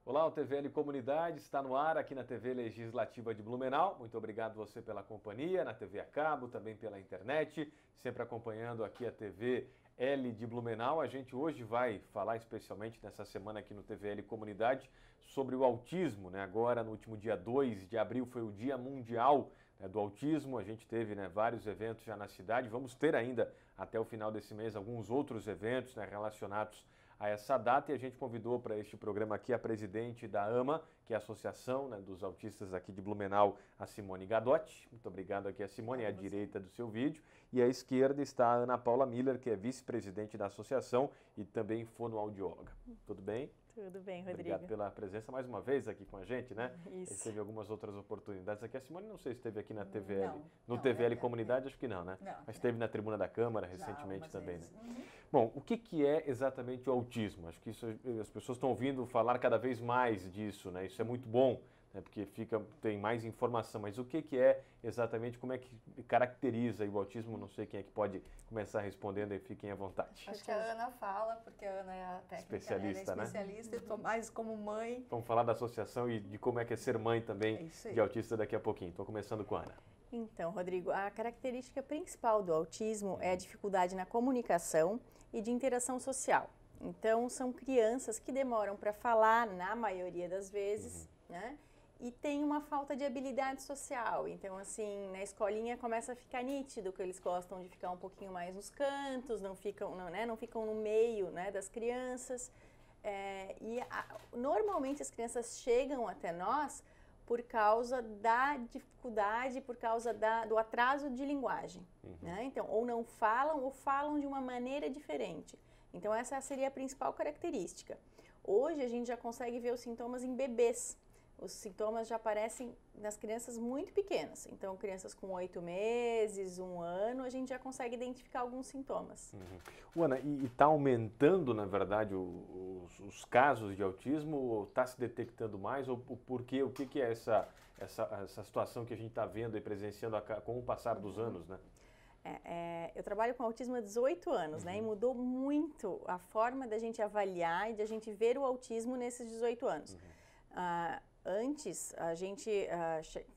Olá, o TVL Comunidade está no ar aqui na TV Legislativa de Blumenau. Muito obrigado você pela companhia, na TV a cabo, também pela internet, sempre acompanhando aqui a TV L de Blumenau. A gente hoje vai falar especialmente nessa semana aqui no TVL Comunidade sobre o autismo, né? Agora, no último dia 2 de abril, foi o Dia Mundial, né, do Autismo. A gente teve, né, vários eventos já na cidade. Vamos ter ainda, até o final desse mês, alguns outros eventos, né, relacionados a essa data, e a gente convidou para este programa aqui a presidente da AMA, que é a Associação, né, dos Autistas aqui de Blumenau, a Simone Gadotti. Muito obrigado aqui a Simone, à direita do seu vídeo. E à esquerda está a Ana Paula Miller, que é vice-presidente da associação e também fonoaudióloga. Tudo bem? Tudo bem, Rodrigo. Obrigado pela presença mais uma vez aqui com a gente, né? Isso. Teve algumas outras oportunidades aqui. A Simone não sei se esteve aqui na TVL. Não, TVL Comunidade, acho que não, né? Não, mas esteve na Tribuna da Câmara recentemente também, vezes. né? Bom, o que é exatamente o autismo? Acho que isso, as pessoas estão ouvindo falar cada vez mais disso, né? Isso é muito bom, né? Porque tem mais informação. Mas o que é exatamente, como é que caracteriza o autismo? Não sei quem é que pode começar respondendo e fiquem à vontade. Acho que a Ana fala, porque a Ana é a técnica, especialista, ela é especialista, né? Eu estou mais como mãe. Vamos falar da associação e de como é que é ser mãe também de autista daqui a pouquinho. Estou começando com a Ana. Então, Rodrigo, a característica principal do autismo é a dificuldade na comunicação e de interação social. Então, são crianças que demoram para falar, na maioria das vezes, né? E tem uma falta de habilidade social. Então, assim, na escolinha começa a ficar nítido que eles gostam de ficar um pouquinho mais nos cantos, não ficam no meio, né, das crianças. Normalmente as crianças chegam até nós por causa da dificuldade, por causa do atraso de linguagem, né? Então, ou não falam ou falam de uma maneira diferente. Então, essa seria a principal característica. Hoje, a gente já consegue ver os sintomas em bebês. Os sintomas já aparecem nas crianças muito pequenas. Então, crianças com 8 meses, 1 ano, a gente já consegue identificar alguns sintomas. Ana, e está aumentando, na verdade, os casos de autismo? Ou está se detectando mais? Ou por quê? O que é essa situação que a gente está vendo e presenciando com o passar dos anos, né? Eu trabalho com autismo há 18 anos, né? E mudou muito a forma da gente avaliar e de a gente ver o autismo nesses 18 anos. Antes,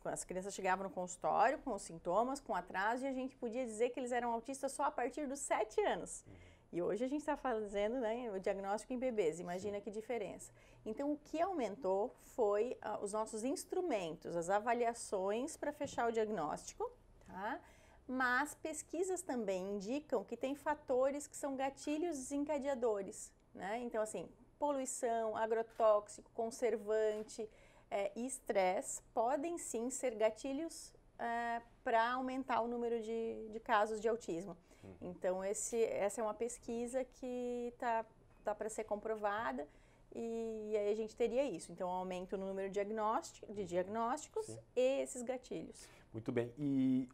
as crianças chegavam no consultório com os sintomas, com atraso, e a gente podia dizer que eles eram autistas só a partir dos 7 anos. E hoje a gente está fazendo, né, o diagnóstico em bebês, imagina que diferença. Então, o que aumentou foi os nossos instrumentos, as avaliações para fechar o diagnóstico, tá? Mas pesquisas também indicam que tem fatores que são gatilhos desencadeadores, né? Então, assim, poluição, agrotóxico, conservante e estresse podem sim ser gatilhos para aumentar o número de casos de autismo. Então, essa é uma pesquisa que tá para ser comprovada e aí a gente teria isso. Então, aumento no número de diagnósticos e esses gatilhos. Muito bem. E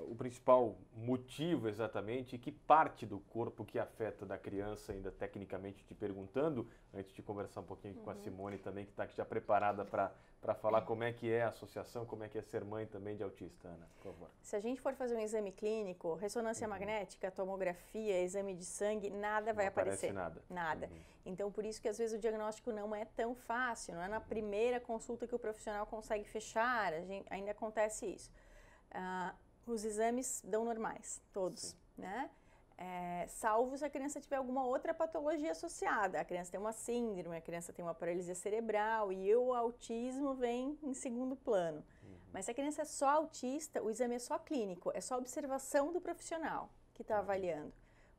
o principal motivo exatamente, que parte do corpo que afeta da criança, ainda tecnicamente te perguntando, antes de conversar um pouquinho com a Simone também, que está aqui já preparada para falar como é que é a associação, como é que é ser mãe também de autista, Ana, por favor. Se a gente for fazer um exame clínico, ressonância magnética, tomografia, exame de sangue, nada vai aparecer. Não aparece nada. Nada. Então, por isso que às vezes o diagnóstico não é tão fácil, não é na primeira consulta que o profissional consegue fechar, ainda acontece isso. Os exames dão normais, todos, né? Salvo se a criança tiver alguma outra patologia associada. A criança tem uma síndrome, a criança tem uma paralisia cerebral e o autismo vem em segundo plano. Mas se a criança é só autista, o exame é só clínico, é só observação do profissional que está avaliando.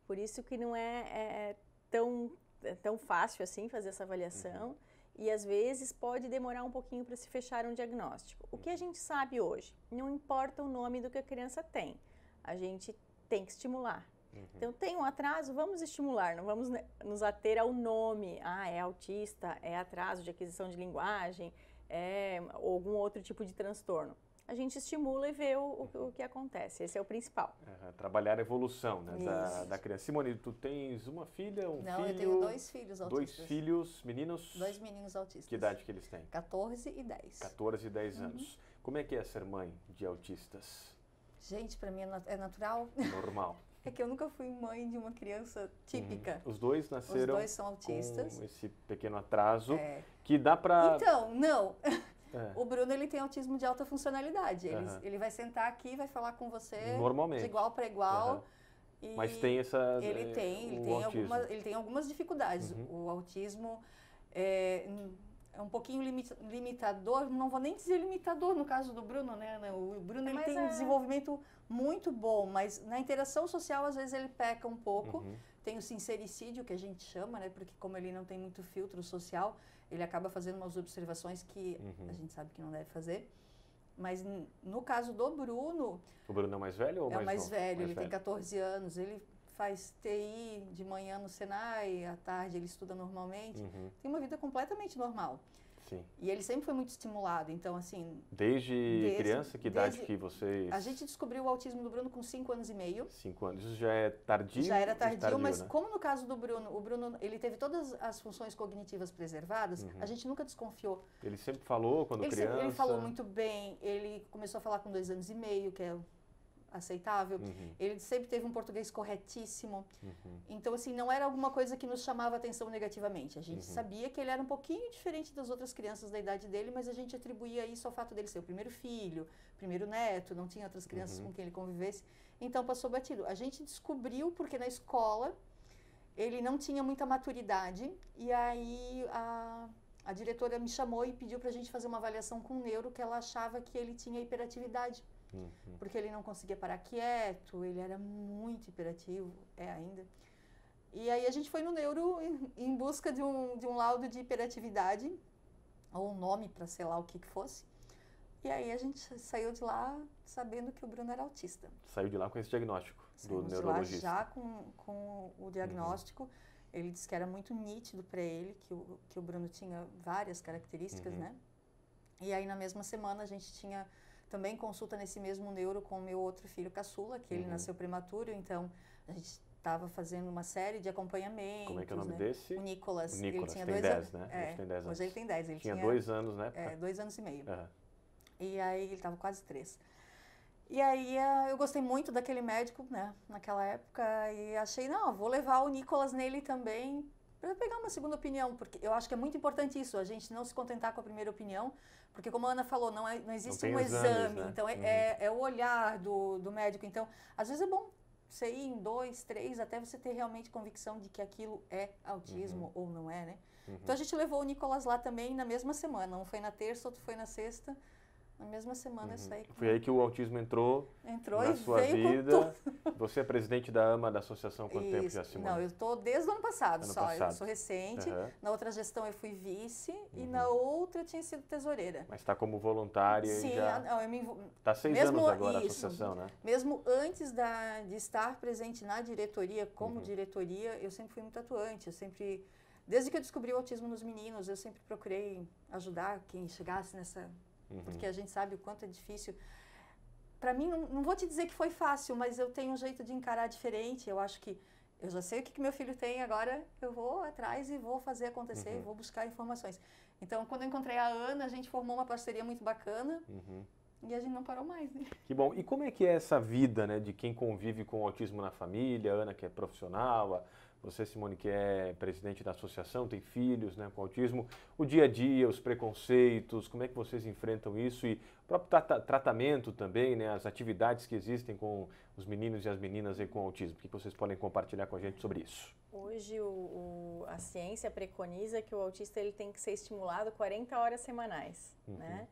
Por isso que não é tão fácil assim fazer essa avaliação. E às vezes pode demorar um pouquinho para se fechar um diagnóstico. O que a gente sabe hoje? Não importa o nome do que a criança tem, a gente tem que estimular. Então, tem um atraso, vamos estimular, não vamos nos ater ao nome. É autista, é atraso de aquisição de linguagem, é algum outro tipo de transtorno. A gente estimula e vê o que acontece, esse é o principal. Trabalhar a evolução, né, da criança. Simone, tu tens uma filha, filho? Não, eu tenho 2 filhos autistas. 2 filhos, meninos? 2 meninos autistas. Que idade que eles têm? 14 e 10. 14 e 10 anos. Como é que é ser mãe de autistas? Gente, para mim é natural. Normal. é que eu nunca fui mãe de uma criança típica. Os dois nasceram Os dois são autistas. com esse pequeno atraso, É. que dá para... Então, não. É. O Bruno, ele tem autismo de alta funcionalidade. Ele vai sentar aqui e vai falar com você normalmente, de igual para igual. E mas tem essa... ele tem algumas dificuldades. O autismo é um pouquinho limitador, não vou nem dizer limitador no caso do Bruno, né? O Bruno ele tem um desenvolvimento muito bom, mas na interação social às vezes ele peca um pouco. Tem o sincericídio, que a gente chama, né? Porque como ele não tem muito filtro social, ele acaba fazendo umas observações que a gente sabe que não deve fazer. Mas no caso do Bruno... O Bruno é o mais velho ou mais novo? É o mais velho, ele tem 14 anos, ele faz TI de manhã no Senai, à tarde ele estuda normalmente. Tem uma vida completamente normal. Sim. E ele sempre foi muito estimulado, então assim... Desde criança, que idade que vocês... A gente descobriu o autismo do Bruno com 5 anos e meio. 5 anos, isso já é tardio? Já era tardio, mas né? como no caso do Bruno, o Bruno ele teve todas as funções cognitivas preservadas, a gente nunca desconfiou. Ele sempre falou quando criança? Ele falou muito bem, ele começou a falar com 2 anos e meio, que é aceitável. Ele sempre teve um português corretíssimo. Então, assim, não era alguma coisa que nos chamava atenção negativamente. A gente sabia que ele era um pouquinho diferente das outras crianças da idade dele, mas a gente atribuía isso ao fato dele ser o primeiro filho, primeiro neto, não tinha outras crianças com quem ele convivesse. Então, passou batido. A gente descobriu porque na escola ele não tinha muita maturidade e aí a diretora me chamou e pediu pra gente fazer uma avaliação com o neuro, que ela achava que ele tinha hiperatividade. Porque ele não conseguia parar quieto, ele era muito hiperativo, é ainda. E aí a gente foi no neuro em busca de um laudo de hiperatividade, ou um nome para sei lá o que fosse. E aí a gente saiu de lá sabendo que o Bruno era autista. Saiu de lá com esse diagnóstico do neurologista. Saímos de lá já com o diagnóstico. Ele disse que era muito nítido para ele, que o Bruno tinha várias características, né? E aí na mesma semana a gente tinha também consulta nesse mesmo neuro com o meu outro filho caçula, que ele nasceu prematuro, então a gente estava fazendo uma série de acompanhamentos. Como é que é o nome desse? O Nicolas. O Nicolas, ele tinha tem 10, né? É, tem 10 anos. hoje ele tem 10. Ele tinha 2 anos, né? 2 anos e meio. E aí ele estava quase 3. E aí eu gostei muito daquele médico, né, naquela época, e achei, não, vou levar o Nicolas nele também, para pegar uma segunda opinião, porque eu acho que é muito importante isso, a gente não se contentar com a primeira opinião, porque como a Ana falou, não existe um exame, né? Então é o olhar do médico. Então, às vezes é bom você ir em 2, 3, até você ter realmente convicção de que aquilo é autismo ou não é, né? Então a gente levou o Nicolas lá também na mesma semana, um foi na terça, outro foi na sexta. Na mesma semana eu saí. Foi aí que o autismo entrou na sua veio vida. Você é presidente da AMA, da associação, há quanto tempo já, Simone? Não, eu estou desde o ano passado só. Eu sou recente. Na outra gestão eu fui vice e na outra eu tinha sido tesoureira. Mas está como voluntária e já... Não, eu me Está 6 anos agora a associação, né? Mesmo antes de estar presente na diretoria, como diretoria, eu sempre fui muito atuante. Desde que eu descobri o autismo nos meninos, eu sempre procurei ajudar quem chegasse nessa... Porque a gente sabe o quanto é difícil. Para mim, não vou te dizer que foi fácil, mas eu tenho um jeito de encarar diferente. Eu acho que eu já sei o que meu filho tem, agora eu vou atrás e vou fazer acontecer, vou buscar informações. Então, quando eu encontrei a Ana, a gente formou uma parceria muito bacana e a gente não parou mais, né? Que bom. E como é que é essa vida, né, de quem convive com o autismo na família? A Ana, que é profissional, você, Simone, que é presidente da associação, tem filhos, né, com autismo. O dia a dia, os preconceitos, como é que vocês enfrentam isso? E o próprio tratamento também, né, as atividades que existem com os meninos e as meninas aí com autismo. O que vocês podem compartilhar com a gente sobre isso? Hoje a ciência preconiza que o autista ele tem que ser estimulado 40 horas semanais, né?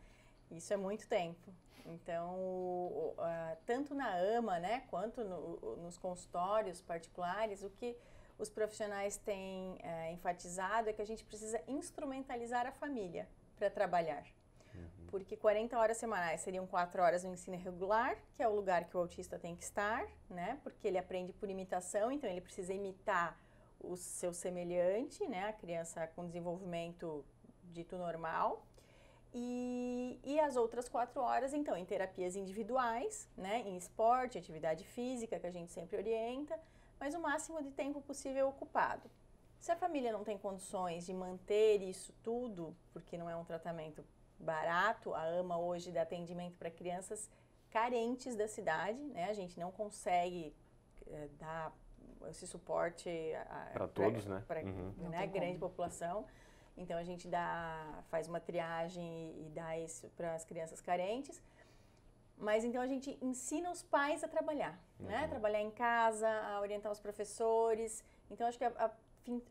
Isso é muito tempo. Então, tanto na AMA, né, quanto nos consultórios particulares, o que os profissionais têm enfatizado é que a gente precisa instrumentalizar a família para trabalhar. Porque 40 horas semanais seriam 4 horas no ensino regular, que é o lugar que o autista tem que estar, né? Porque ele aprende por imitação, então ele precisa imitar o seu semelhante, né? A criança com desenvolvimento dito normal. E as outras 4 horas, então, em terapias individuais, né? Em esporte, atividade física, que a gente sempre orienta, mas o máximo de tempo possível ocupado. Se a família não tem condições de manter isso tudo, porque não é um tratamento barato, a AMA hoje dá atendimento para crianças carentes da cidade, né? A gente não consegue dar esse suporte para todos, né? Para a grande população. Então, a gente faz uma triagem e dá isso para as crianças carentes. Mas, então, a gente ensina os pais a trabalhar, né? Trabalhar em casa, a orientar os professores. Então, acho que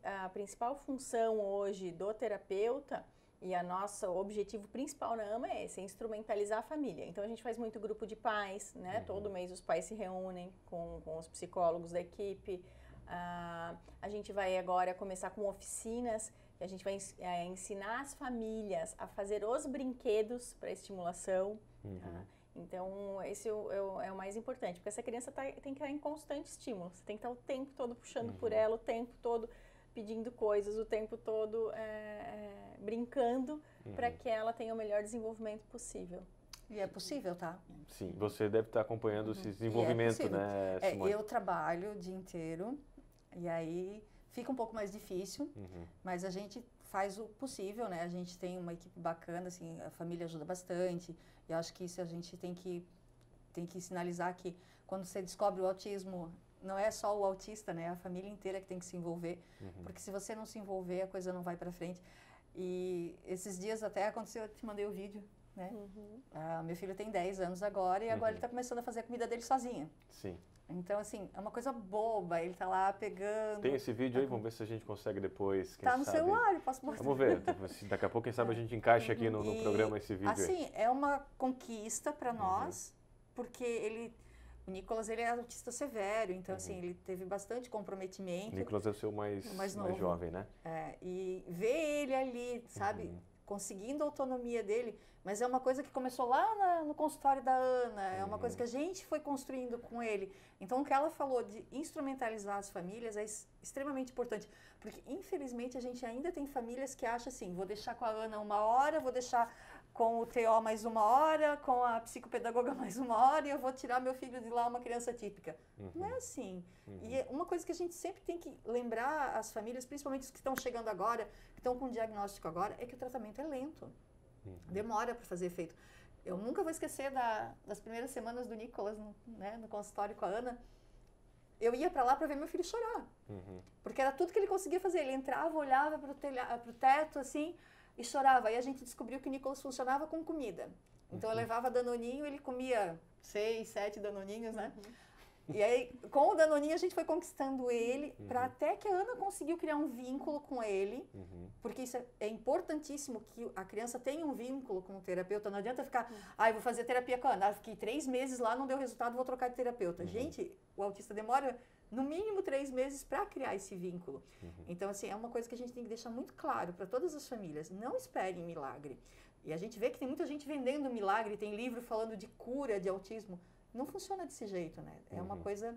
a principal função hoje do terapeuta e o objetivo principal na AMA é esse, é instrumentalizar a família. Então, a gente faz muito grupo de pais, né? Todo mês os pais se reúnem com os psicólogos da equipe. A gente vai agora começar com oficinas. A gente vai ensinar as famílias a fazer os brinquedos para estimulação. Tá? Então, esse é o mais importante, porque essa criança tem que estar em constante estímulo. Você tem que estar o tempo todo puxando por ela, o tempo todo pedindo coisas, o tempo todo brincando para que ela tenha o melhor desenvolvimento possível. E é possível, tá? Sim, você deve estar acompanhando esse desenvolvimento, né, Simone? Eu trabalho o dia inteiro e aí fica um pouco mais difícil, mas a gente faz o possível, né? A gente tem uma equipe bacana, assim, a família ajuda bastante. E eu acho que isso a gente tem que sinalizar que quando você descobre o autismo, não é só o autista, né? É a família inteira que tem que se envolver, porque se você não se envolver, a coisa não vai para frente. E esses dias até aconteceu, eu te mandei o vídeo, né? Meu filho tem 10 anos agora e agora ele está começando a fazer a comida dele sozinho. Sim. Então, assim, é uma coisa boba, ele tá lá pegando... Tem esse vídeo aí? Vamos ver se a gente consegue depois, quem Tá no sabe. Celular, eu posso mostrar. Vamos ver, daqui a pouco, quem sabe a gente encaixa aqui no programa esse vídeo assim, aí. é uma conquista para nós, porque o Nicolas, ele é autista severo, então, assim, ele teve bastante comprometimento. O Nicolas é o seu mais jovem, né? E ver ele ali, sabe, conseguindo a autonomia dele, mas é uma coisa que começou lá no consultório da Ana, é uma coisa que a gente foi construindo com ele. Então, o que ela falou de instrumentalizar as famílias é extremamente importante, porque, infelizmente, a gente ainda tem famílias que acham assim, vou deixar com a Ana 1 hora, vou deixar com o TO mais 1 hora, com a psicopedagoga mais 1 hora, e eu vou tirar meu filho de lá uma criança típica. Não é assim. E uma coisa que a gente sempre tem que lembrar as famílias, principalmente os que estão chegando agora, que estão com diagnóstico agora, é que o tratamento é lento. Demora para fazer efeito. Eu nunca vou esquecer das primeiras semanas do Nicolas no consultório com a Ana. Eu ia para lá para ver meu filho chorar. Porque era tudo que ele conseguia fazer. Ele entrava, olhava para o teto, assim, e chorava. Aí a gente descobriu que o Nicolas funcionava com comida. Então eu levava Danoninho, ele comia 6, 7 Danoninhos, né? E aí, com o Danoninho, a gente foi conquistando ele, para até que a Ana conseguiu criar um vínculo com ele, porque isso é importantíssimo, que a criança tenha um vínculo com o terapeuta. Não adianta ficar, eu vou fazer terapia com a Ana, fiquei 3 meses lá, não deu resultado, vou trocar de terapeuta. Gente, o autista demora, no mínimo, 3 meses para criar esse vínculo. Então, assim, é uma coisa que a gente tem que deixar muito claro para todas as famílias, não esperem milagre. E a gente vê que tem muita gente vendendo milagre, tem livro falando de cura de autismo. Não funciona desse jeito, né? É uma coisa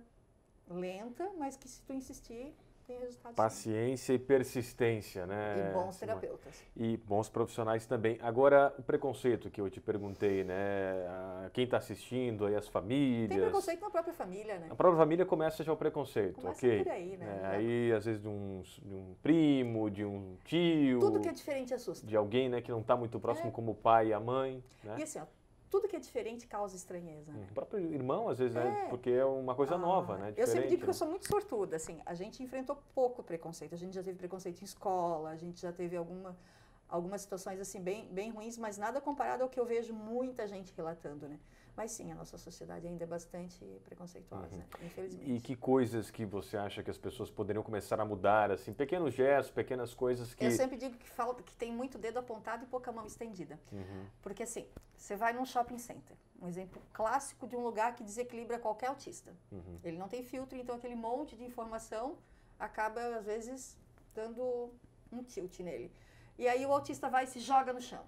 lenta, mas que se tu insistir, tem resultado. Paciência e persistência, né? E bons terapeutas. E bons profissionais também. Agora, o preconceito que eu te perguntei, né? Quem está assistindo, aí as famílias... Tem preconceito na própria família, né? A própria família começa já o preconceito, começa ok? Por aí, né? Aí, às vezes, de um primo, de um tio... Tudo que é diferente assusta. De alguém, né, que não está muito próximo, como o pai e a mãe, né? E assim, ó, tudo que é diferente causa estranheza, né? O próprio irmão, às vezes, né? Porque é uma coisa nova, né? Diferente, eu sempre digo que eu sou muito sortuda, assim, a gente enfrentou pouco preconceito, a gente já teve preconceito em escola, a gente já teve algumas situações, assim, bem ruins, mas nada comparado ao que eu vejo muita gente relatando, né? Mas sim, a nossa sociedade ainda é bastante preconceituosa, né? Infelizmente. E que coisas que você acha que as pessoas poderiam começar a mudar, assim, pequenos gestos, pequenas coisas que... Eu sempre digo que tem muito dedo apontado e pouca mão estendida. Porque assim, você vai num shopping center, um exemplo clássico de um lugar que desequilibra qualquer autista. Ele não tem filtro, então aquele monte de informação acaba, às vezes, dando um tilt nele. E aí o autista vai e se joga no chão.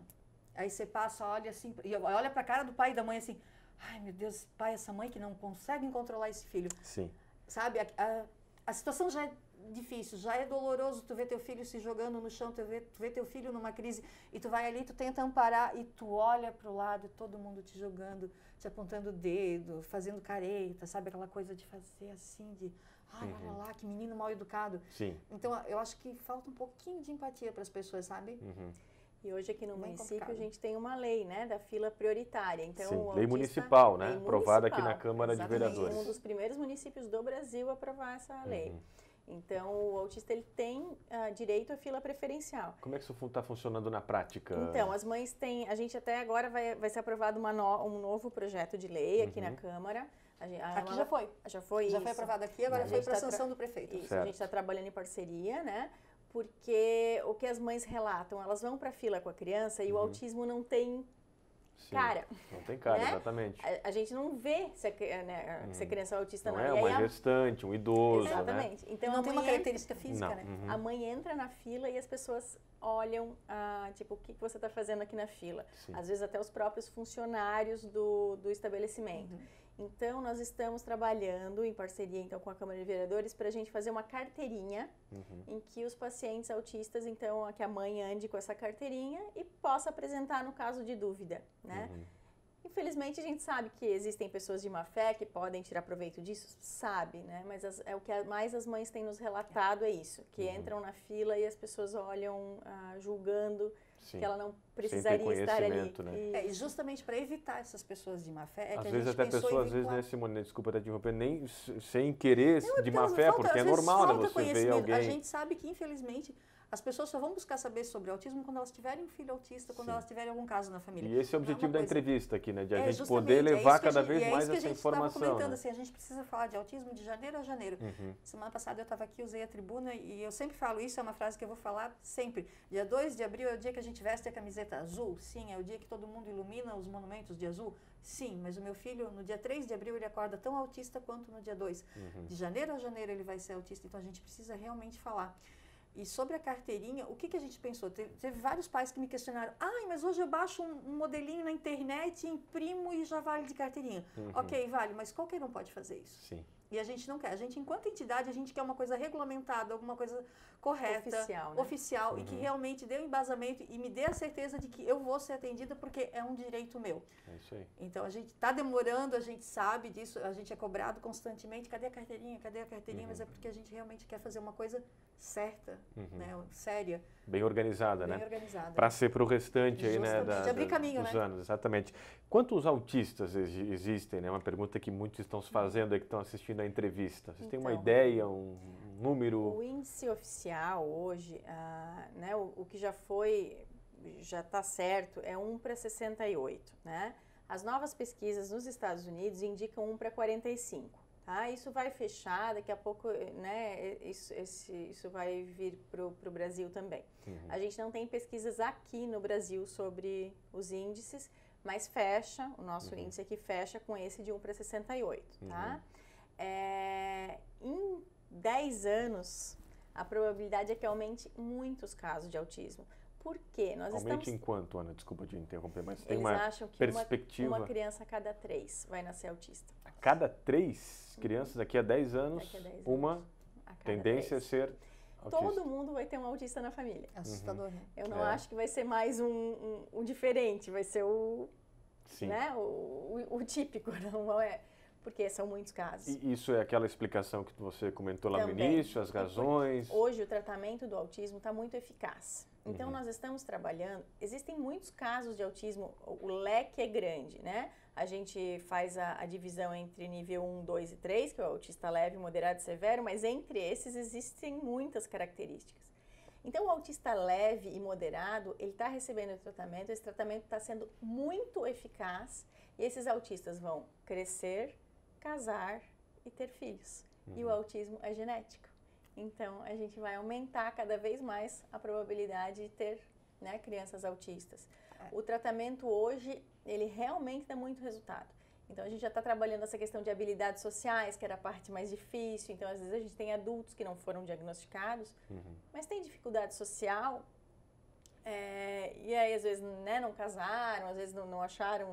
Aí você passa, olha assim, e olha pra cara do pai e da mãe assim, ai meu Deus, esse pai, essa mãe que não conseguem controlar esse filho. Sim. Sabe, a situação já é difícil, já é doloroso tu ver teu filho se jogando no chão, tu vê teu filho numa crise e tu vai ali, tu tenta amparar e tu olha pro lado, todo mundo te jogando, te apontando o dedo, fazendo careta, sabe, aquela coisa de fazer assim, de olha lá, que menino mal educado. Sim. Então, eu acho que falta um pouquinho de empatia para as pessoas, sabe? E hoje aqui no Bem município complicado. a gente tem uma lei, né, da fila prioritária. Então, Sim, o lei autista- municipal, né? lei Aprovada aqui municipal, na Câmara de exatamente. Vereadores. Um dos primeiros municípios do Brasil a aprovar essa lei. Então, o autista ele tem direito à fila preferencial. Como é que isso está funcionando na prática? Então, as mães têm... A gente até agora vai ser aprovado um novo projeto de lei aqui na Câmara. Aqui já foi. Já foi Já isso. foi aprovado aqui, agora A foi gente para a tá sanção do prefeito. Isso, Certo. a gente está trabalhando em parceria, né? Porque o que as mães relatam, elas vão para a fila com a criança e o autismo não tem Sim, cara. Não tem cara, né? exatamente. A gente não vê se a criança é autista, não. Não é E uma aí gestante, um idoso, né? Exatamente. Então, Não a tem mãe uma característica física, Não. né? Uhum. a mãe entra na fila e as pessoas olham, tipo, o que você está fazendo aqui na fila? Sim. Às vezes até os próprios funcionários do estabelecimento. Então, nós estamos trabalhando em parceria então, com a Câmara de Vereadores para a gente fazer uma carteirinha em que os pacientes autistas, então, que a mãe ande com essa carteirinha e possa apresentar no caso de dúvida, né? Infelizmente, a gente sabe que existem pessoas de má fé que podem tirar proveito disso, sabe, né? Mas é o que mais as mães têm nos relatado é isso, que entram na fila e as pessoas olham julgando Sim. que ela não precisaria estar ali. conhecimento, né? E justamente para evitar essas pessoas de má fé, Às que a vezes gente até pensou pessoas, em às vezes, vincular. né, Simone, desculpa até te interromper, nem sem querer de má fé, Falta, porque é às vezes, normal, né? falta Você vê conhecimento. alguém... A gente sabe que, infelizmente, as pessoas só vão buscar saber sobre autismo quando elas tiverem um filho autista, quando Sim. elas tiverem algum caso na família. E esse é o Não objetivo uma da coisa- entrevista aqui, né? De a gente justamente, poder isso levar que a cada gente- vez mais É isso que a essa gente estava informação, comentando, né? assim, a gente precisa falar de autismo de janeiro a janeiro. Semana passada eu estava aqui, usei a tribuna e eu sempre falo isso, é uma frase que eu vou falar sempre. Dia 2 de abril é o dia que a gente veste a camiseta azul? Sim. É o dia que todo mundo ilumina os monumentos de azul? Sim. Mas o meu filho, no dia 3 de abril, ele acorda tão autista quanto no dia 2. De janeiro a janeiro ele vai ser autista, então a gente precisa realmente falar. E sobre a carteirinha, o que a gente pensou? Teve vários pais que me questionaram, mas hoje eu baixo um modelinho na internet, imprimo e já vale de carteirinha. Ok, vale, mas qualquer um pode fazer isso. Sim. E a gente não quer. A gente, enquanto entidade, a gente quer uma coisa regulamentada, alguma coisa correta, Oficial, né? E que realmente dê um embasamento e me dê a certeza de que eu vou ser atendida porque é um direito meu. É isso aí. Então, a gente está demorando, a gente sabe disso, a gente é cobrado constantemente, cadê a carteirinha? Cadê a carteirinha? Mas é porque a gente realmente quer fazer uma coisa certa, né? Séria, Bem organizada, bem né? organizada. Para ser para o restante aí, né? Justamente, abrir caminho, dos né? anos, exatamente. Quantos autistas existem, né? Uma pergunta que muitos estão se fazendo aí, que estão assistindo a entrevista. Vocês têm uma Então, ideia, um número? O índice oficial hoje, né, o que já está certo, é 1 para 68, né? As novas pesquisas nos Estados Unidos indicam 1 para 45. Tá? Isso vai fechar, daqui a pouco, né, isso vai vir para o Brasil também. A gente não tem pesquisas aqui no Brasil sobre os índices, mas fecha, o nosso índice aqui fecha com esse de 1 para 68, tá? Em 10 anos, a probabilidade é que aumente muitos casos de autismo. Por quê? Aumente em quanto, Ana? Desculpa te interromper, mas tem Eles uma acham que perspectiva. uma criança a cada 3 vai nascer autista. A cada 3 crianças, daqui a 10 anos, Daqui a 10 uma anos, a cada tendência 3. a ser autista. Todo mundo vai ter um autista na família. É assustador, né? Eu não acho que vai ser mais um diferente, vai ser Sim. né, o típico, não é? Porque são muitos casos. E isso é aquela explicação que você comentou lá no Também. início, as razões? Hoje o tratamento do autismo está muito eficaz. Então nós estamos trabalhando, existem muitos casos de autismo, o leque é grande, né? A gente faz a divisão entre nível 1, 2 e 3, que é o autista leve, moderado e severo, mas entre esses existem muitas características. Então o autista leve e moderado, ele está recebendo esse tratamento está sendo muito eficaz e esses autistas vão crescer, casar e ter filhos. E o autismo é genético. Então, a gente vai aumentar cada vez mais a probabilidade de ter, né, crianças autistas. O tratamento hoje, ele realmente dá muito resultado. Então, a gente já está trabalhando essa questão de habilidades sociais, que era a parte mais difícil. Então, às vezes, a gente tem adultos que não foram diagnosticados, mas tem dificuldade social. E aí, às vezes, né, não casaram, às vezes não acharam,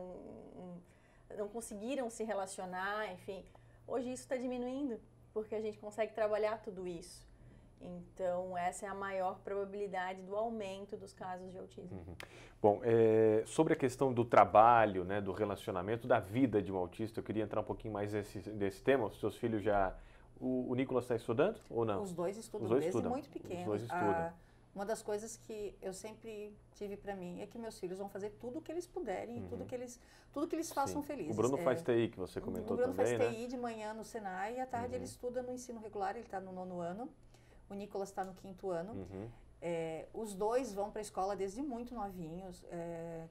não conseguiram se relacionar, enfim. Hoje isso está diminuindo, porque a gente consegue trabalhar tudo isso. Então, essa é a maior probabilidade do aumento dos casos de autismo. Bom, sobre a questão do trabalho, né, do relacionamento, da vida de um autista, eu queria entrar um pouquinho mais nesse tema. Os seus filhos já... O Nicolas está estudando ou não? Os dois estudam Os dois desde estudam. muito pequenos. Os dois estudam. Uma das coisas que eu sempre tive para mim é que meus filhos vão fazer tudo o que eles puderem, tudo que eles façam felizes. O Bruno faz TI, que você comentou também, né? O Bruno faz TI de manhã no Senai e à tarde ele estuda no ensino regular, ele está no 9º ano. O Nicolas está no 5º ano. Os dois vão para a escola desde muito novinhos.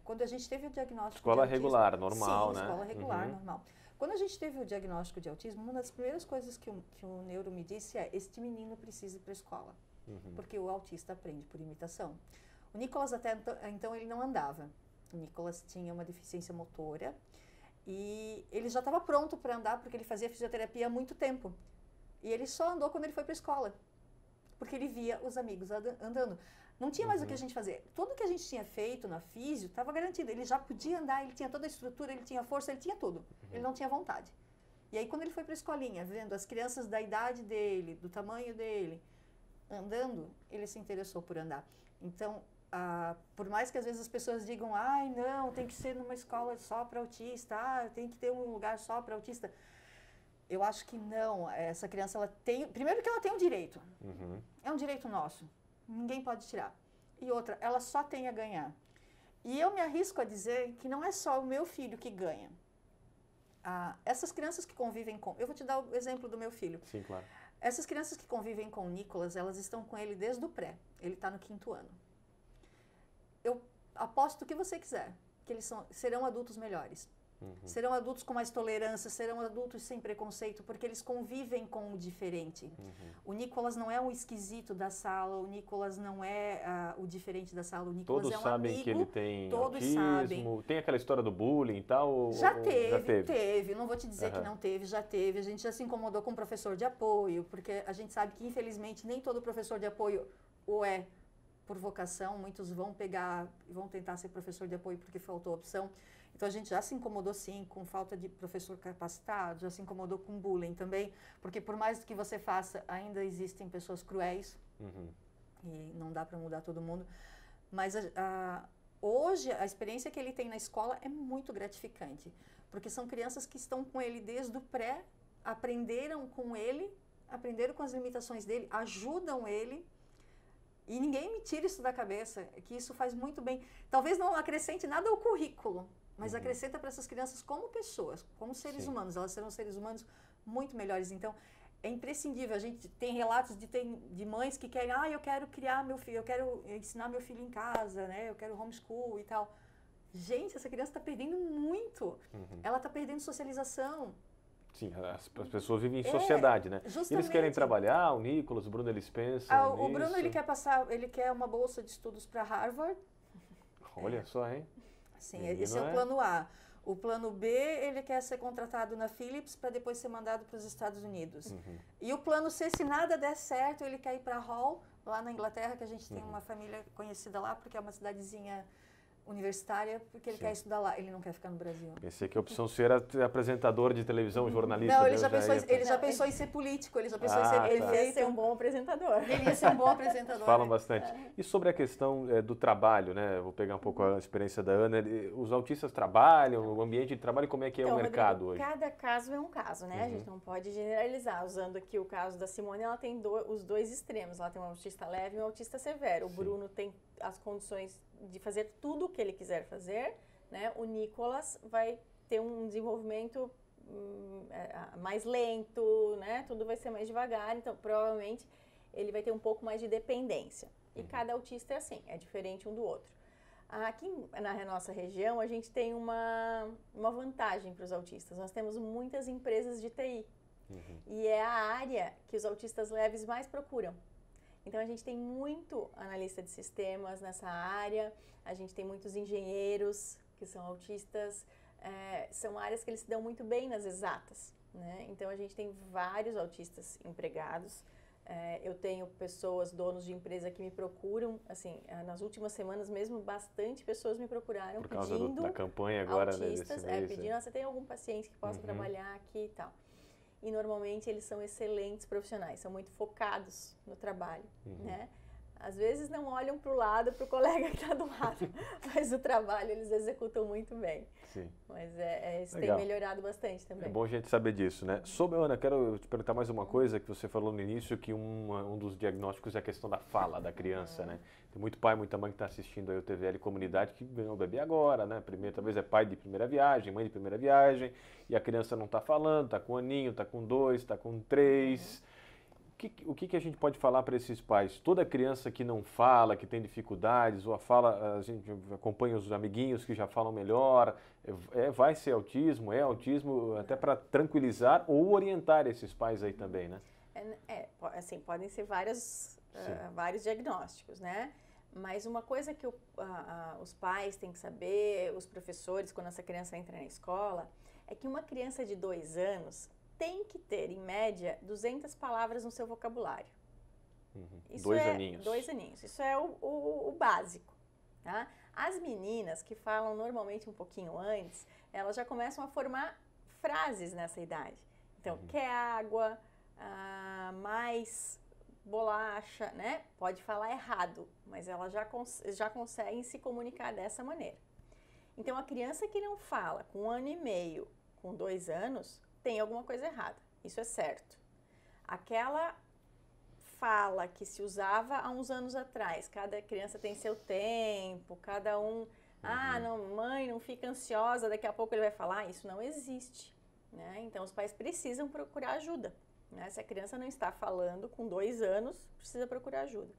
Quando a gente teve o diagnóstico escola de autismo, regular, normal, sim, né? escola regular, normal. Quando a gente teve o diagnóstico de autismo, uma das primeiras coisas que o neuro me disse é: este menino precisa ir para a escola, porque o autista aprende por imitação. O Nicolas até então ele não andava. O Nicolas tinha uma deficiência motora e ele já estava pronto para andar porque ele fazia fisioterapia há muito tempo. E ele só andou quando ele foi para a escola, porque ele via os amigos andando. Não tinha mais o que a gente fazer. Tudo que a gente tinha feito na físio estava garantido. Ele já podia andar, ele tinha toda a estrutura, ele tinha força, ele tinha tudo. Ele não tinha vontade. E aí, quando ele foi para a escolinha, vendo as crianças da idade dele, do tamanho dele, andando, ele se interessou por andar. Então, por mais que às vezes as pessoas digam: ai, não, tem que ser numa escola só para autista, tem que ter um lugar só para autista. Eu acho que não. Essa criança, ela tem... Primeiro que ela tem um direito. É um direito nosso. Ninguém pode tirar. E outra, ela só tem a ganhar. E eu me arrisco a dizer que não é só o meu filho que ganha. Essas crianças que convivem com... Eu vou te dar o exemplo do meu filho. Sim, claro. Essas crianças que convivem com o Nicolas, elas estão com ele desde o pré. Ele está no 5º ano. Eu aposto o que você quiser, que eles serão adultos melhores. Serão adultos com mais tolerância, serão adultos sem preconceito, porque eles convivem com o diferente. O Nicolas não é um esquisito da sala, o Nicolas não é o diferente da sala, o Nicolas todos é um sabem amigo. Que ele tem todos autismo, sabem. Tem aquela história do bullying e tal? Já teve. Não vou te dizer que não teve, já teve. A gente já se incomodou com o professor de apoio, porque a gente sabe que, infelizmente, nem todo professor de apoio é por vocação, muitos vão tentar ser professor de apoio porque faltou opção. Então, a gente já se incomodou, sim, com falta de professor capacitado, já se incomodou com bullying também, porque por mais que você faça, ainda existem pessoas cruéis, e não dá para mudar todo mundo. Mas hoje, a experiência que ele tem na escola é muito gratificante, porque são crianças que estão com ele desde o pré, aprenderam com ele, aprenderam com as limitações dele, ajudam ele. E ninguém me tira isso da cabeça, que isso faz muito bem. Talvez não acrescente nada ao currículo, mas acrescenta para essas crianças como pessoas, como seres humanos. Elas serão seres humanos muito melhores. Então, é imprescindível. A gente tem relatos de mães que querem: eu quero criar meu filho, eu quero ensinar meu filho em casa, né? Eu quero homeschool e tal. Gente, essa criança está perdendo muito. Ela está perdendo socialização. Sim, as pessoas vivem em sociedade, né? Justamente. Eles querem trabalhar, o Nicolas, o Bruno, eles pensam o Bruno, ele quer uma bolsa de estudos para Harvard. Olha só, hein? Sim, esse é o plano A. O plano B, ele quer ser contratado na Philips para depois ser mandado para os Estados Unidos. E o plano C, se nada der certo, ele quer ir para Hull, lá na Inglaterra, que a gente tem uma família conhecida lá, porque é uma cidadezinha universitária, porque ele quer estudar lá, ele não quer ficar no Brasil. Pensei que a opção C era apresentador de televisão, jornalista. Não, ele já pensou em ser político, ele já pensou em ser prefeito. Ele ia ser um bom apresentador. Ele ia ser um bom apresentador. Falam bastante. E sobre a questão do trabalho, né? Vou pegar um pouco a experiência da Ana. Os autistas trabalham, o ambiente de trabalho, como é que é o mercado hoje? Cada caso é um caso, né? A gente não pode generalizar. Usando aqui o caso da Simone, ela tem os dois extremos. Ela tem um autista leve e um autista severo. O Bruno tem as condições de fazer tudo o que ele quiser fazer, né? O Nicolas vai ter um desenvolvimento mais lento, né? Tudo vai ser mais devagar, então provavelmente ele vai ter um pouco mais de dependência. E cada autista é assim, é diferente um do outro. Aqui na nossa região, a gente tem uma vantagem para os autistas. Nós temos muitas empresas de TI. E é a área que os autistas leves mais procuram. Então, a gente tem muito analista de sistemas nessa área, a gente tem muitos engenheiros que são autistas, são áreas que eles se dão muito bem nas exatas, né? Então, a gente tem vários autistas empregados. Eu tenho pessoas, donos de empresa que me procuram, assim, nas últimas semanas mesmo, bastante pessoas me procuraram por causa pedindo da campanha agora, autistas, né, desse mês, pedindo, você tem algum paciente que possa trabalhar aqui e tal. E normalmente eles são excelentes profissionais, são muito focados no trabalho, né? Às vezes não olham para o lado, para o colega que está do lado, mas o trabalho eles executam muito bem. Sim. Mas isso Legal. tem melhorado bastante também. É bom a gente saber disso, né? Sobre, Ana, quero te perguntar mais uma coisa que você falou no início, que um dos diagnósticos é a questão da fala da criança, né? Tem muito pai, muita mãe que está assistindo aí o TVL Comunidade que ganhou o bebê agora, né? Primeiro, talvez é pai de primeira viagem, mãe de primeira viagem, e a criança não está falando, está com 1 aninho, está com 2, está com 3. O que a gente pode falar para esses pais? Toda criança que não fala, que tem dificuldades, ou a fala, a gente acompanha os amiguinhos que já falam melhor, vai ser autismo, é autismo, até para tranquilizar ou orientar esses pais aí também, né? Assim, podem ser vários diagnósticos, né? Mas uma coisa que os pais têm que saber, os professores, quando essa criança entra na escola, é que uma criança de 2 anos tem que ter, em média, 200 palavras no seu vocabulário. Isso 2 aninhos. 2 aninhos. Isso é o básico. Tá? As meninas que falam normalmente um pouquinho antes, elas já começam a formar frases nessa idade. Então, quer água, mais bolacha, né? Pode falar errado, mas elas já conseguem se comunicar dessa maneira. Então, a criança que não fala com 1 ano e meio, com 2 anos, tem alguma coisa errada, isso é certo. Aquela fala que se usava há uns anos atrás, cada criança tem seu tempo, cada um, não, mãe, não fica ansiosa, daqui a pouco ele vai falar, isso não existe, né? Então os pais precisam procurar ajuda, né? Se a criança não está falando com 2 anos, precisa procurar ajuda.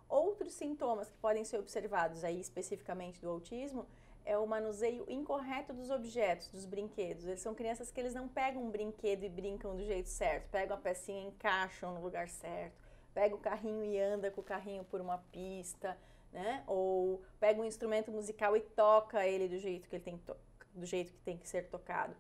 Outros sintomas que podem ser observados aí especificamente do autismo é o manuseio incorreto dos objetos, dos brinquedos. Eles são crianças que eles não pegam um brinquedo e brincam do jeito certo, pegam a pecinha e encaixam no lugar certo, pega o carrinho e anda com o carrinho por uma pista, né? Ou pega um instrumento musical e toca ele do jeito que ele tem que ser tocado.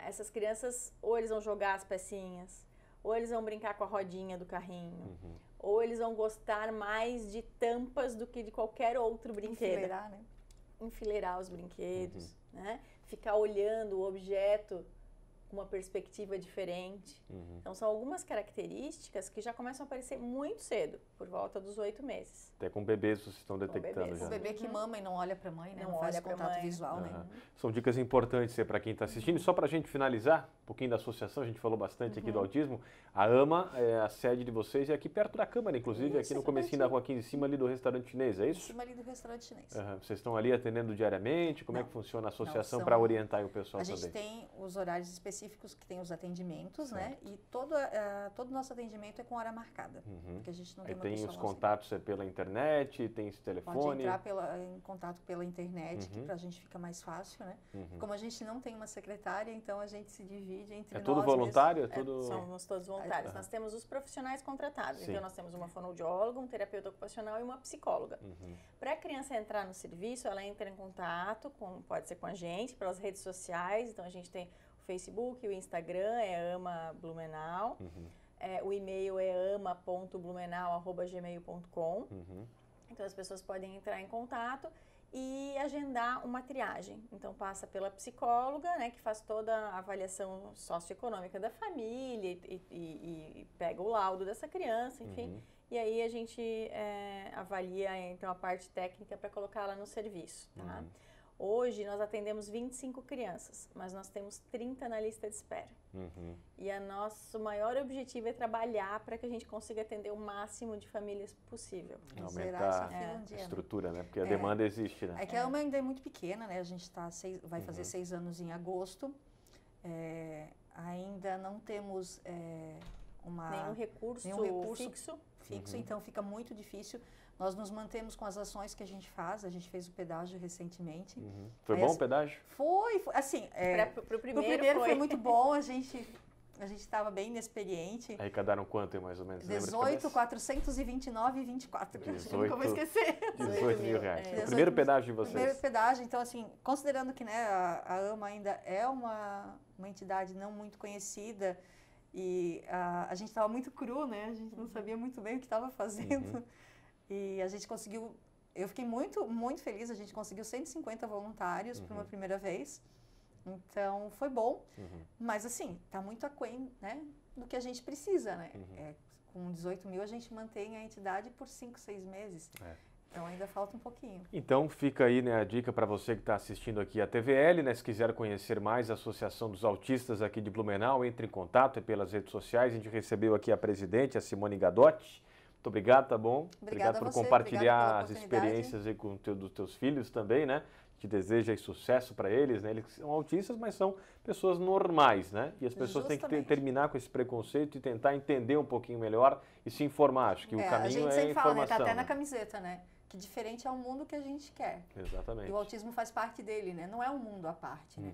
Essas crianças, ou eles vão jogar as pecinhas, ou eles vão brincar com a rodinha do carrinho, ou eles vão gostar mais de tampas do que de qualquer outro brinquedo. Enfileirar, né? Enfileirar os brinquedos, né? Ficar olhando o objeto com uma perspectiva diferente. Então, são algumas características que já começam a aparecer muito cedo, por volta dos 8 meses. Até com bebês vocês estão detectando já. O bebê que mama e não olha para a mãe, né? Não faz olha pra contato mãe. visual, né? São dicas importantes para quem está assistindo. E só para a gente finalizar, um pouquinho da associação, a gente falou bastante aqui do autismo. A AMA, a sede de vocês é aqui perto da Câmara, inclusive, aqui no comecinho da rua aqui em cima ali do restaurante chinês, é isso? Em cima ali do restaurante chinês. Vocês estão ali atendendo diariamente? Como é que funciona a associação Não, para orientar o pessoal A gente também? tem os horários específicos que tem os atendimentos, né? E todo o nosso atendimento é com hora marcada, porque a gente não tem uma Tem pessoa os lá contatos pela internet, tem esse sempre. telefone? Pode entrar em contato pela internet, que pra gente fica mais fácil, né? Como a gente não tem uma secretária, então a gente se divide entre nós. É tudo voluntário? É Mesmo. tudo... Somos todos voluntários. Nós temos os profissionais contratados. Sim. Então, nós temos uma fonoaudióloga, um terapeuta ocupacional e uma psicóloga. Para a criança entrar no serviço, ela entra em contato, pode ser com a gente, pelas redes sociais. Então, a gente tem o Facebook, o Instagram, é Ama Blumenau. O e-mail é ama.blumenau@gmail.com. Então, as pessoas podem entrar em contato e agendar uma triagem. Então, passa pela psicóloga, né, que faz toda a avaliação socioeconômica da família e pega o laudo dessa criança, enfim. E aí a gente avalia, então, a parte técnica para colocá-la no serviço, tá? Hoje, nós atendemos 25 crianças, mas nós temos 30 na lista de espera. E o nosso maior objetivo é trabalhar para que a gente consiga atender o máximo de famílias possível. Aumentar a estrutura, né? Porque a demanda existe, né? É que a AMA ainda é muito pequena, né? A gente vai fazer 6 anos em agosto. Ainda não temos nenhum recurso fixo. Então fica muito difícil. Nós nos mantemos com as ações que a gente faz. A gente fez o pedágio recentemente. Foi bom o pedágio? Foi assim. Para o primeiro foi muito bom. A gente estava bem inexperiente. Arrecadaram quanto, mais ou menos? 18.429,24. Nunca vou esquecer. 18 mil reais. O primeiro pedágio de vocês. Primeiro pedágio. Então, assim, considerando que, né, a AMA ainda é uma entidade não muito conhecida e a gente estava muito cru, né? A gente não sabia muito bem o que estava fazendo. E a gente conseguiu... Eu fiquei muito, muito feliz. A gente conseguiu 150 voluntários por uma primeira vez. Então, foi bom, mas assim, está muito aquém, né, do que a gente precisa, né? com 18 mil a gente mantém a entidade por 5, 6 meses. Então ainda falta um pouquinho. Então fica aí, né, a dica para você que está assistindo aqui a TVL, né, se quiser conhecer mais a Associação dos Autistas aqui de Blumenau, entre em contato pelas redes sociais. A gente recebeu aqui a presidente, a Simone Gadotti. Muito obrigado, tá bom? Obrigada obrigado por a você, compartilhar as experiências aí com dos teus filhos também, né? Te deseja aí sucesso para eles, né? Eles são autistas, mas são pessoas normais, né? E as pessoas têm que terminar com esse preconceito e tentar entender um pouquinho melhor e se informar. Acho que o caminho é a informação. A gente sempre fala, né? Tá até na camiseta, né? Que diferente é o mundo que a gente quer. Exatamente. E o autismo faz parte dele, né? Não é um mundo à parte, né?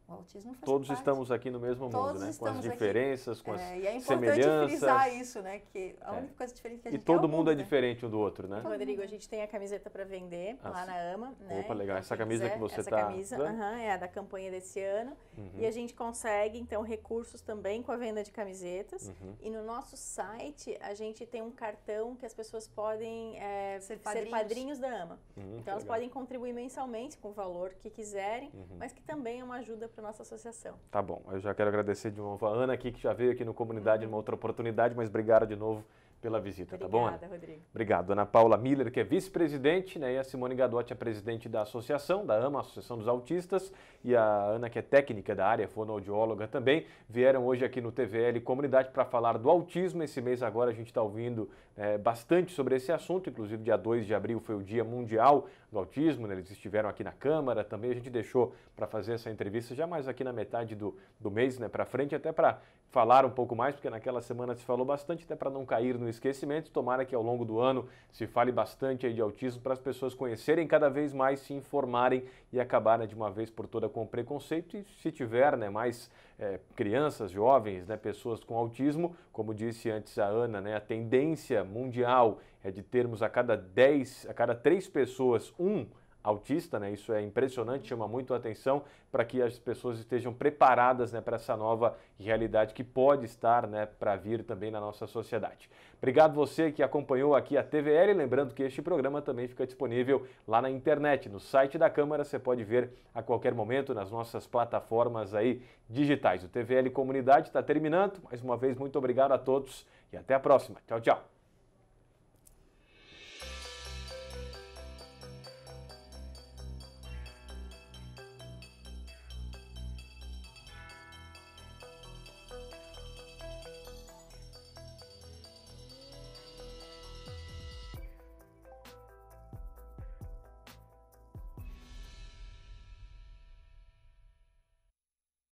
O autismo faz Todos parte. estamos aqui no mesmo mundo, né? Com as diferenças, com as semelhanças. E é importante frisar isso, né? Que a única coisa diferente que a gente quer é o mundo. E todo mundo é né? diferente um do outro, né? Rodrigo, a gente tem a camiseta para vender lá na AMA, né? Opa, legal. Então, essa camisa que você está... Essa camisa é a da campanha desse ano. E a gente consegue, então, recursos também com a venda de camisetas. E no nosso site, a gente tem um cartão que as pessoas podem ser padrinhos da AMA. Então, elas podem contribuir mensalmente com o valor que quiserem, mas que também é uma ajuda para a nossa associação. Tá bom, eu já quero agradecer de novo a Ana aqui, que já veio aqui no Comunidade numa outra oportunidade, mas obrigado de novo pela visita, Obrigada, tá bom, Ana? Obrigada, Rodrigo. Obrigado. Ana Paula Miller, que é vice-presidente, né, e a Simone Gadotti é presidente da associação, da AMA, Associação dos Autistas, e a Ana, que é técnica da área, fonoaudióloga também, vieram hoje aqui no TVL Comunidade para falar do autismo. Esse mês agora a gente está ouvindo bastante sobre esse assunto, inclusive dia 2 de abril foi o Dia Mundial do Autismo, né, eles estiveram aqui na Câmara, também a gente deixou para fazer essa entrevista já mais aqui na metade do mês, né, para frente, até para falar um pouco mais, porque naquela semana se falou bastante, até para não cair no esquecimento. Tomara que ao longo do ano se fale bastante aí de autismo para as pessoas conhecerem cada vez mais, se informarem e acabarem de uma vez por toda com o preconceito. E se tiver, né, mais crianças, jovens, né, pessoas com autismo, como disse antes a Ana, né, a tendência mundial é de termos a cada 3 pessoas um autista, né? Isso é impressionante, chama muito a atenção para que as pessoas estejam preparadas, né, para essa nova realidade que pode estar, né, para vir também na nossa sociedade. Obrigado você que acompanhou aqui a TVL, lembrando que este programa também fica disponível lá na internet, no site da Câmara, você pode ver a qualquer momento nas nossas plataformas aí digitais. O TVL Comunidade está terminando, mais uma vez muito obrigado a todos e até a próxima. Tchau, tchau.